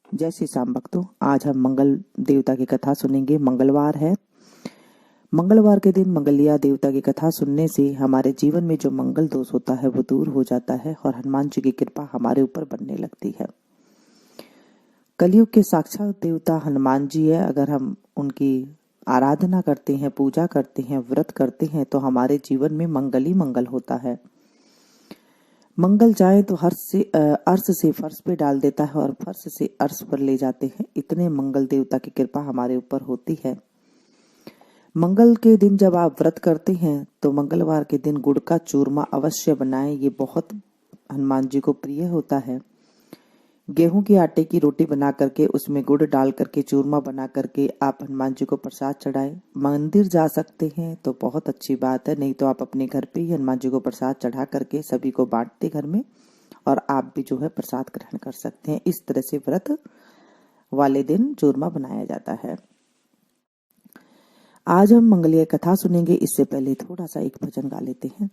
जय श्री श्याम भक्तों, आज हम मंगल देवता की कथा सुनेंगे। मंगलवार है। मंगलवार के दिन मंगलिया देवता की कथा सुनने से हमारे जीवन में जो मंगल दोष होता है वो दूर हो जाता है और हनुमान जी की कृपा हमारे ऊपर बनने लगती है। कलयुग के साक्षात देवता हनुमान जी है। अगर हम उनकी आराधना करते हैं, पूजा करते हैं, व्रत करते हैं तो हमारे जीवन में मंगल ही मंगल होता है। मंगल चाहे तो अर्श से फर्श पे डाल देता है और फर्श से अर्श पर ले जाते हैं। इतने मंगल देवता की कृपा हमारे ऊपर होती है। मंगल के दिन जब आप व्रत करते हैं तो मंगलवार के दिन गुड़ का चूरमा अवश्य बनाएं। ये बहुत हनुमान जी को प्रिय होता है। गेहूं के आटे की रोटी बना करके उसमें गुड़ डाल करके चूरमा बना करके आप हनुमान जी को प्रसाद चढ़ाएं। मंदिर जा सकते हैं तो बहुत अच्छी बात है, नहीं तो आप अपने घर पे ही हनुमान जी को प्रसाद चढ़ा करके सभी को बांटते घर में, और आप भी जो है प्रसाद ग्रहण कर सकते हैं। इस तरह से व्रत वाले दिन चूरमा बनाया जाता है। आज हम मंगलीय कथा सुनेंगे। इससे पहले थोड़ा सा एक भजन गा लेते हैं।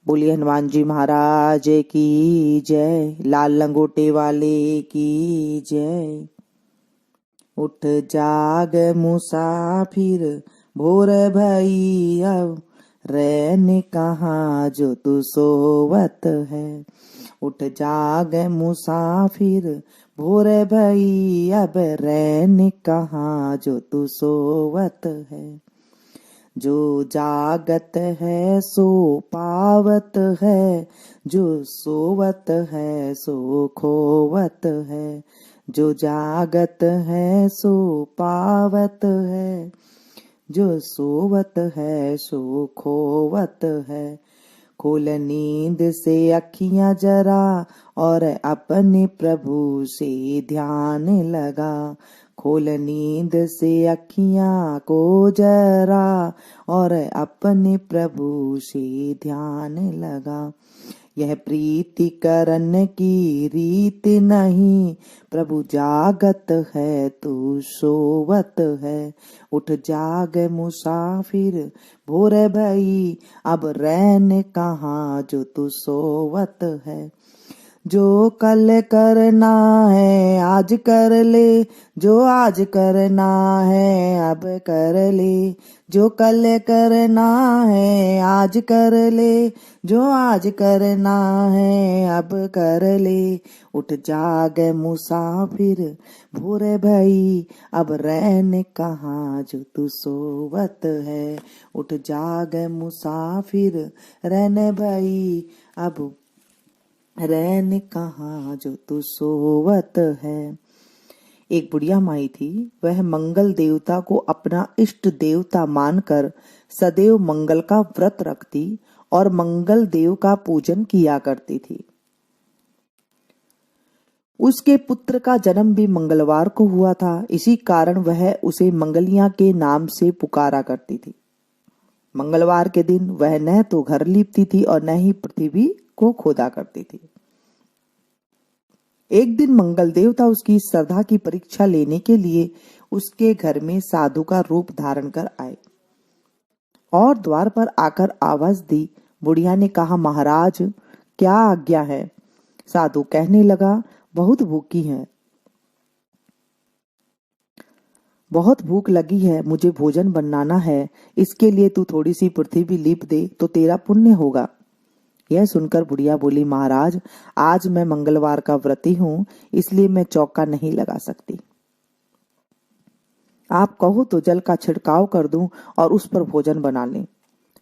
बोलिए हनुमान जी महाराज की जय, लाल लंगोटे वाले की जय। उठ जाग मुसाफिर भोर भई, अब रैन कहाँ जो तू सोवत है। उठ जाग मुसाफिर भोर भई, अब रैन कहाँ जो तू सोवत है। जो जागत है सो पावत है, जो सोवत है सो खोवत है। जो जागत है सो पावत है, जो सोवत है सो खोवत है। खोल नींद से अखियां जरा और अपने प्रभु से ध्यान लगा। खोल नींद से अखियां को जरा और अपने प्रभु से ध्यान लगा। यह प्रीति करन की रीत नहीं, प्रभु जागत है तू सोवत है। उठ जाग मुसाफिर भोर भई, अब रैन कहाँ जो तू सोवत है। जो कल करना है आज कर ले, जो आज करना है अब कर ले। जो कल करना है आज कर ले, जो आज करना है अब कर ले। उठ जाग मुसाफिर भोर भई, अब रैन कहाँ जो तू सोवत है। उठ जाग मुसाफिर रैन भई, अब रैन कहाँ जो तू सोवत है। एक बुढ़िया माई थी। वह मंगल देवता को अपना इष्ट देवता मानकर सदैव मंगल का व्रत रखती और मंगल देव का पूजन किया करती थी। उसके पुत्र का जन्म भी मंगलवार को हुआ था। इसी कारण वह उसे मंगलिया के नाम से पुकारा करती थी। मंगलवार के दिन वह न तो घर लीपती थी और न ही पृथ्वी को खोदा करती थी। एक दिन मंगल देवता उसकी श्रद्धा की परीक्षा लेने के लिए उसके घर में साधु का रूप धारण कर आए और द्वार पर आकर आवाज दी। बुढ़िया ने कहा, महाराज क्या आज्ञा है। साधु कहने लगा, बहुत भूखी है, बहुत भूख लगी है, मुझे भोजन बनाना है। इसके लिए तू थोड़ी सी पृथ्वी लीप दे तो तेरा पुण्य होगा। यह सुनकर बुढ़िया बोली, महाराज आज मैं मंगलवार का व्रती हूँ, इसलिए मैं चौका नहीं लगा सकती। आप कहो तो जल का छिड़काव कर दूं और उस पर भोजन बना लें।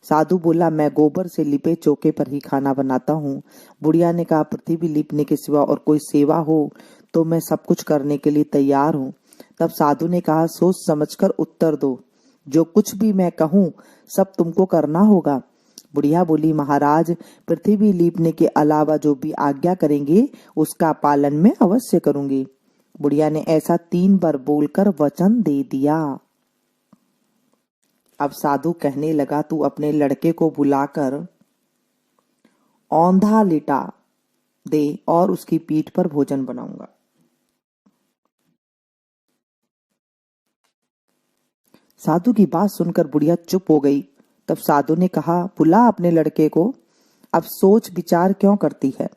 साधु बोला, मैं गोबर से लिपे चौके पर ही खाना बनाता हूँ। बुढ़िया ने कहा, पृथ्वी लीपने के सिवा और कोई सेवा हो तो मैं सब कुछ करने के लिए तैयार हूँ। तब साधु ने कहा, सोच समझकर उत्तर दो, जो कुछ भी मैं कहूँ सब तुमको करना होगा। बुढ़िया बोली, महाराज पृथ्वी लीपने के अलावा जो भी आज्ञा करेंगे उसका पालन मैं अवश्य करूंगी। बुढ़िया ने ऐसा 3 बार बोलकर वचन दे दिया। अब साधु कहने लगा, तू अपने लड़के को बुलाकर औंधा लिटा दे और उसकी पीठ पर भोजन बनाऊंगा। साधु की बात सुनकर बुढ़िया चुप हो गई। तब साधु ने कहा, बुला अपने लड़के को, अब सोच विचार क्यों करती है।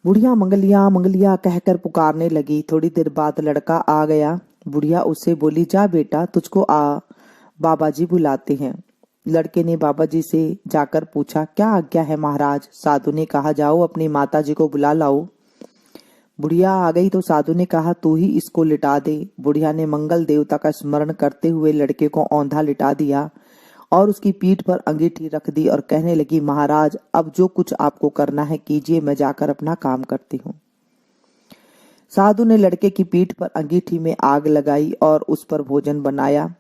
बुढ़िया मंगलिया कहकर पुकारने लगी। थोड़ी देर बाद लड़का आ गया। बुढ़िया उससे बोली, जा बेटा, तुझको बाबा जी बुलाते हैं। लड़के ने बाबा जी से जाकर पूछा, क्या आज्ञा है महाराज? साधु ने कहा, जाओ अपनी माता जी को बुला लाओ। बुढ़िया आ गई तो साधु ने कहा, तू ही इसको लिटा दे। बुढ़िया ने मंगल देवता का स्मरण करते हुए लड़के को औंधा लिटा दिया और उसकी पीठ पर अंगीठी रख दी और कहने लगी, महाराज अब जो कुछ आपको करना है कीजिए, मैं जाकर अपना काम करती हूँ। साधु ने लड़के की पीठ पर अंगीठी में आग लगाई और उस पर भोजन बनाया।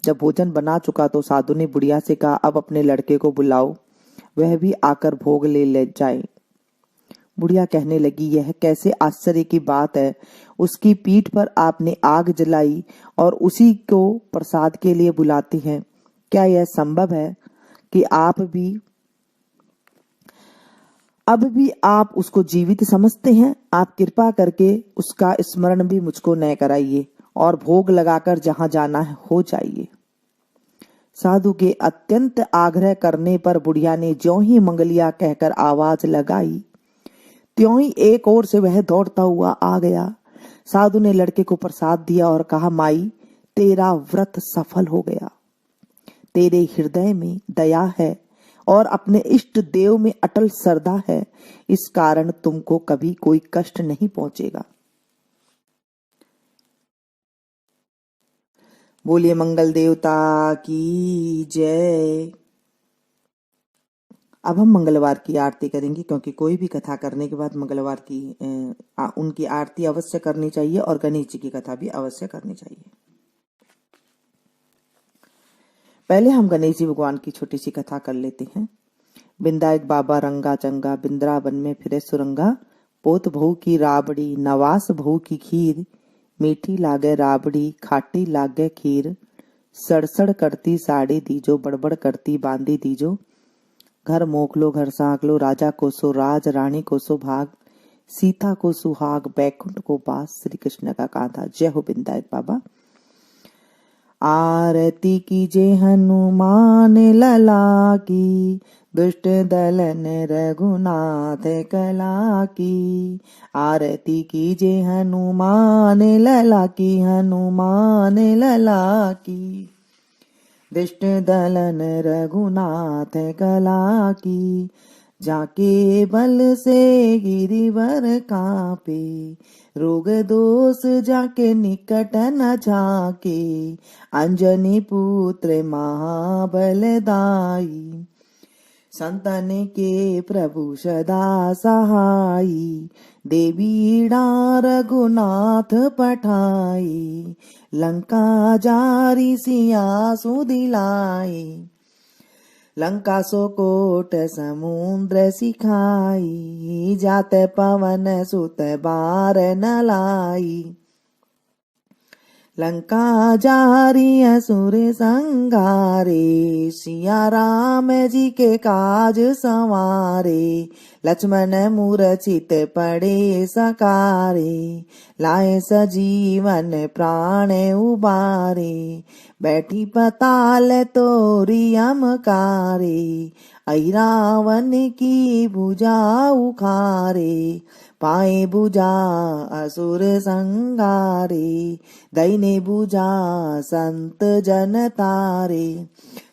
जब भोजन बना चुका तो साधु ने बुढ़िया से कहा, अब अपने लड़के को बुलाओ, वह भी आकर भोग ले जाए। बुढ़िया कहने लगी, यह कैसे आश्चर्य की बात है, उसकी पीठ पर आपने आग जलाई और उसी को प्रसाद के लिए बुलाती हैं। क्या यह संभव है कि अब भी आप उसको जीवित समझते हैं? आप कृपा करके उसका स्मरण भी मुझको न कराइए और भोग लगाकर जहां जाना है हो जाइए। साधु के अत्यंत आग्रह करने पर बुढ़िया ने ज्यों ही मंगलिया कहकर आवाज लगाई, त्यों ही एक ओर से वह दौड़ता हुआ आ गया। साधु ने लड़के को प्रसाद दिया और कहा, माई तेरा व्रत सफल हो गया। तेरे हृदय में दया है और अपने इष्ट देव में अटल श्रद्धा है, इस कारण तुमको कभी कोई कष्ट नहीं पहुंचेगा। बोलिए मंगल देवता की जय। अब हम मंगलवार की आरती करेंगे, क्योंकि कोई भी कथा करने के बाद मंगलवार की उनकी आरती अवश्य करनी चाहिए और गणेश जी की कथा भी अवश्य करनी चाहिए। पहले हम गणेश जी भगवान की छोटी सी कथा कर लेते हैं। बिंदायक बाबा रंगा चंगा, बिंद्रावन में फिरे सुरंगा, पोत बहू की राबड़ी, नवास बहू की खीर, मीठी लागे राबड़ी, खाटी लागे खीर, सड़सड़ करती साड़ी दीजो, बड़बड़ करती बांदी दीजो, घर मोकलो घर सांकलो, राजा को सो राज, रानी को सो भाग, सीता को सुहाग, बैकुंठ को बास, श्री कृष्ण का कांधा। जय हो बिंदायक बाबा। आरती कीजे हनुमान लला की, दुष्ट दलन रघुनाथ कला की। आरती कीजे हनुमान लला की, हनुमान लला की, दुष्ट दलन रघुनाथ कला की। जाके बल से गिरिवर कांपे, रोग दोष जाके निकट न झाके, अंजनी पुत्र महाबलदाई, संतन के प्रभु सदा सहाई, देवी रघुनाथ पठाई, लंका जारी सिया सुदिलाई, लंका सो कोट समुद्र सिखाई, जात पवन सुत बार न लाई, लंका जारी असुर संगारे, सिया राम जी के काज संवारे, लक्ष्मण मूर्छित पड़े सकारे, लाए सजीवन प्राण उबारे, बैठी पताल तोरी अमकारे, ऐरावन की भुजा उखारे, पाए भुजा असुर संगारे, दैने भुजा संत जन तारे,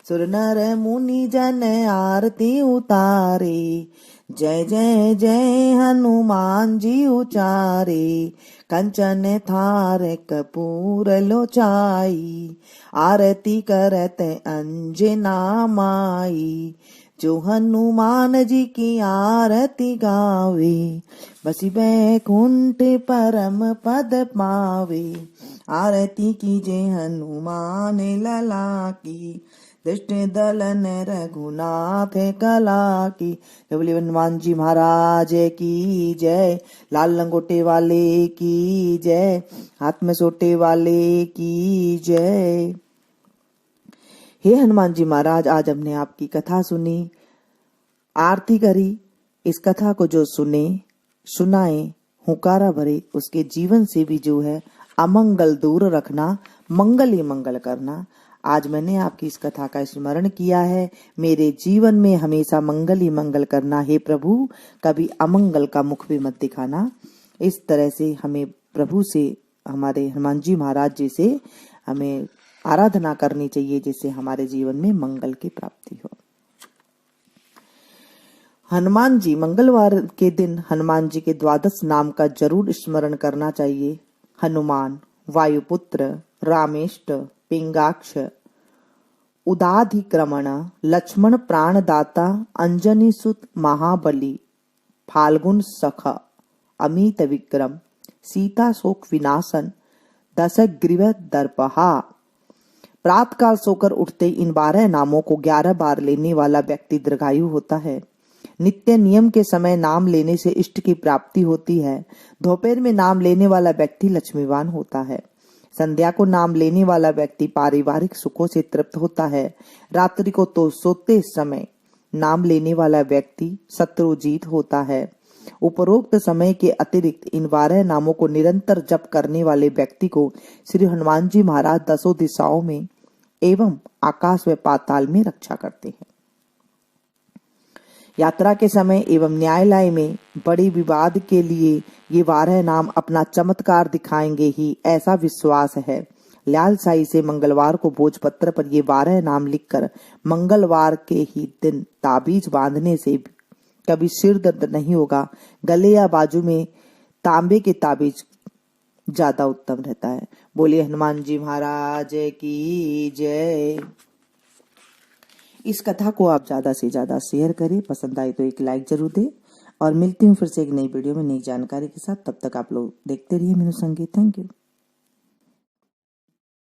सुर नर मुनि जन आरती उतारे, जय जय जय हनुमान जी उचारे, कंचन थार कपूर लोचाई, आरती करत अंजना माई, जो हनुमान जी की आरती गावे, बसी बैकुंठ परम पद पावे। आरती कीजे हनुमान लला की, दुष्ट दलन रघुनाथ कला की। बोलिए हनुमान जी महाराज की जय, लाल लंगोटे वाले की जय, हाथ में सोटे वाले की जय। हे हनुमान जी महाराज, आज हमने आपकी कथा सुनी, आरती करी। इस कथा को जो सुने सुनाए हुकारा भरे, उसके जीवन से भी जो है अमंगल दूर रखना, मंगल ही मंगल करना। आज मैंने आपकी इस कथा का स्मरण किया है। मेरे जीवन में हमेशा मंगल ही मंगल करना है प्रभु, कभी अमंगल का मुख भी मत दिखाना। इस तरह से हमें प्रभु से, हमारे हनुमान जी महाराज जी से हमें आराधना करनी चाहिए, जिससे हमारे जीवन में मंगल की प्राप्ति हो। हनुमान जी, मंगलवार के दिन हनुमान जी के 12 नाम का जरूर स्मरण करना चाहिए। हनुमान, वायुपुत्र, रामेष्ट, पिंगाक्ष, उदाधिक्रमण, लक्ष्मण प्राणदाता, अंजनी सुत महाबली, फाल्गुन सख, अमित विक्रम, सीता शोक विनाशन, दशग्रीव दर्पहा। प्रातःकाल सोकर उठते इन 12 नामों को 11 बार लेने वाला व्यक्ति दीर्घायु होता है। नित्य नियम के समय नाम लेने से इष्ट की प्राप्ति होती है। दोपहर में नाम लेने वाला व्यक्ति लक्ष्मीवान होता है। संध्या को नाम लेने वाला व्यक्ति पारिवारिक सुखों से तृप्त होता है। रात्रि को तो सोते समय नाम लेने वाला व्यक्ति शत्रुजीत होता है। उपरोक्त समय के अतिरिक्त इन 12 नामों को निरंतर जप करने वाले व्यक्ति को श्री हनुमान जी महाराज 10 दिशाओं में एवं आकाश व पाताल में रक्षा करते हैं। यात्रा के समय एवं न्यायालय में बड़े विवाद के लिए ये 12 नाम अपना चमत्कार दिखाएंगे ही, ऐसा विश्वास है। लालसाई से मंगलवार को भोजपत्र पर ये 12 नाम लिखकर मंगलवार के ही दिन ताबीज बांधने से कभी सिर दर्द नहीं होगा। गले या बाजू में तांबे के ताबीज ज्यादा उत्तम रहता है। बोलिए हनुमान जी महाराज की जय। इस कथा को आप ज्यादा से ज्यादा शेयर करें, पसंद आए तो एक लाइक जरूर दें, और मिलती हूँ फिर से एक नई वीडियो में नई जानकारी के साथ। तब तक आप लोग देखते रहिए मेनू संगीत। Thank you.